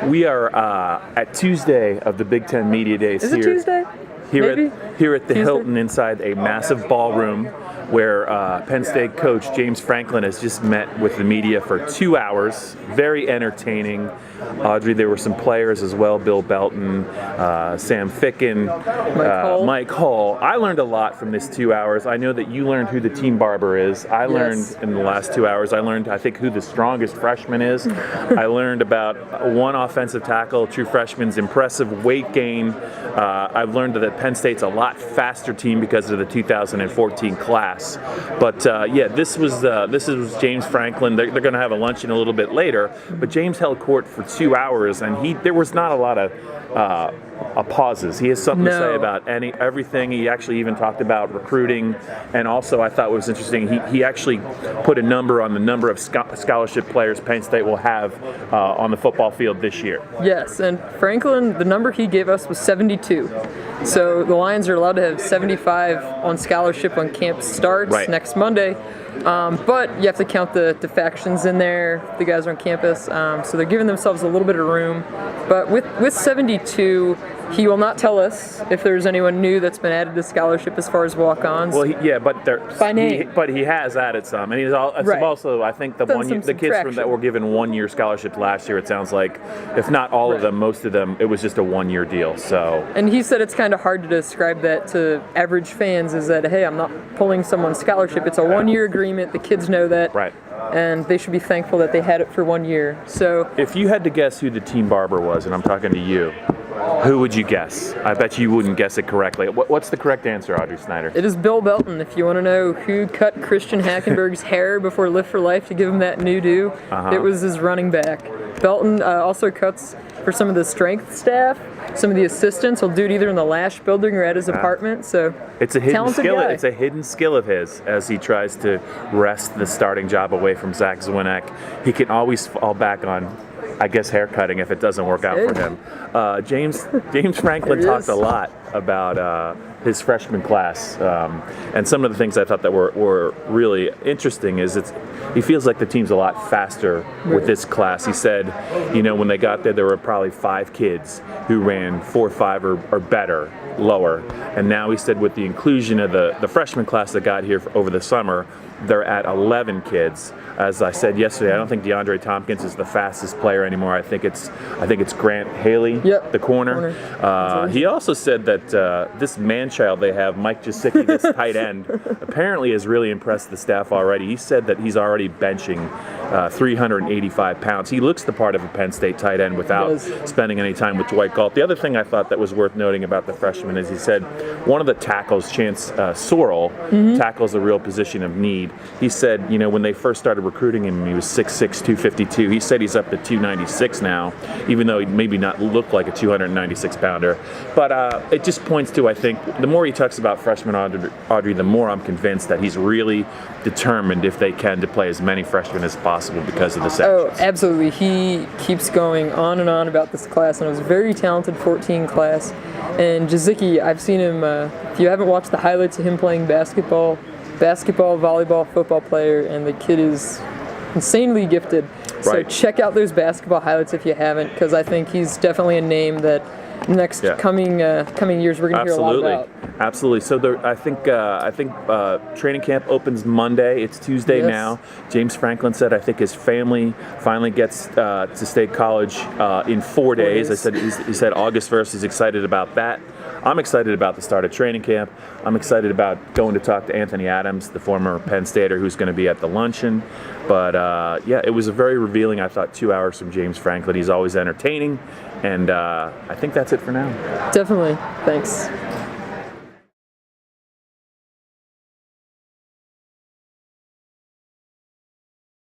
We are at Tuesday of the Big Ten Media Days. Is it Tuesday? Here at the Tuesday? Hilton inside a massive ballroom where Penn State coach James Franklin has just met with the media for 2 hours. Very entertaining. Audrey, there were some players as well, Bill Belton, Sam Ficken, Mike Hull. I learned a lot from this 2 hours. I know that you learned who the team barber is. I learned in the last 2 hours, I think, who the strongest freshman is. I learned about one offensive tackle, true freshman's impressive weight gain. I've learned that Penn State's a lot faster team because of the 2014 class. But this was James Franklin. They're going to have a luncheon a little bit later. But James held court for 2 hours, and there was not a lot of pauses. He has something to say about everything. He actually even talked about recruiting, and also I thought what was interesting, he actually put a number on the number of scholarship players Penn State will have on the football field this year. Yes, and Franklin, the number he gave us was 72. So the Lions are allowed to have 75 on scholarship when camp starts next Monday. But you have to count the defections in there. The guys are on campus, so they're giving themselves a little bit of room. But with 72, he will not tell us if there's anyone new that's been added to scholarship as far as walk-ons. Well, but he has added some, and he's also, I think, the kids that were given 1 year scholarships last year. It sounds like, if not all of them, most of them, it was just a 1 year deal. So. And he said it's kind of hard to describe that to average fans. Is that, hey, I'm not pulling someone's scholarship. It's a 1 year agreement. The kids know that. Right. And they should be thankful that they had it for 1 year. So. If you had to guess who the team barber was, and I'm talking to you, who would you guess? I bet you wouldn't guess it correctly. What's the correct answer, Audrey Snyder? It is Bill Belton. If you want to know who cut Christian Hackenberg's hair before Lift for Life to give him that new do, it was his running back. Belton also cuts for some of the strength staff, some of the assistants. He'll do it either in the Lash building or at his apartment. So it's a hidden skill. Guy. It's a hidden skill of his as he tries to wrest the starting job away from Zach Zwinek. He can always fall back on, I guess, hair cutting if it doesn't work out for him. James Franklin talked a lot about his freshman class, and some of the things I thought that were really interesting is he feels like the team's a lot faster with this class. He said, when they got there were probably 5 kids who ran 4.5 or better lower, and now he said with the inclusion of the freshman class that got here over the summer, they're at 11 kids. As I said yesterday, I don't think DeAndre Tompkins is the fastest player anymore. I think it's Grant Haley, the corner. He also said that this man-child they have, Mike Gesicki, this tight end, apparently has really impressed the staff already. He said that he's already benching 385 pounds. He looks the part of a Penn State tight end without spending any time with Dwight Galt. The other thing I thought that was worth noting about the freshman is he said one of the tackles, Chance Sorrell, tackles a real position of need. He said, when they first started recruiting him, he was 6'6", 252. He said he's up to 296 now, even though he maybe not look like a 296-pounder. But it just points to, I think, the more he talks about freshman Audrey, the more I'm convinced that he's really determined, if they can, to play as many freshmen as possible because of the sanctions. Oh, absolutely. He keeps going on and on about this class, and it was a very talented 14 class. And Gesicki, I've seen him, if you haven't watched the highlights of him playing basketball, volleyball, football player, and the kid is insanely gifted. So check out those basketball highlights if you haven't, because I think he's definitely a name that next coming years we're going to hear a lot about. Absolutely. So I think training camp opens Monday. It's Tuesday now. James Franklin said I think his family finally gets to State College in 4 days. He said August 1st. He's excited about that. I'm excited about the start of training camp. I'm excited about going to talk to Anthony Adams, the former Penn Stater, who's going to be at the luncheon. But it was a very revealing, I thought, 2 hours from James Franklin. He's always entertaining, and I think that's it for now. Definitely. Thanks.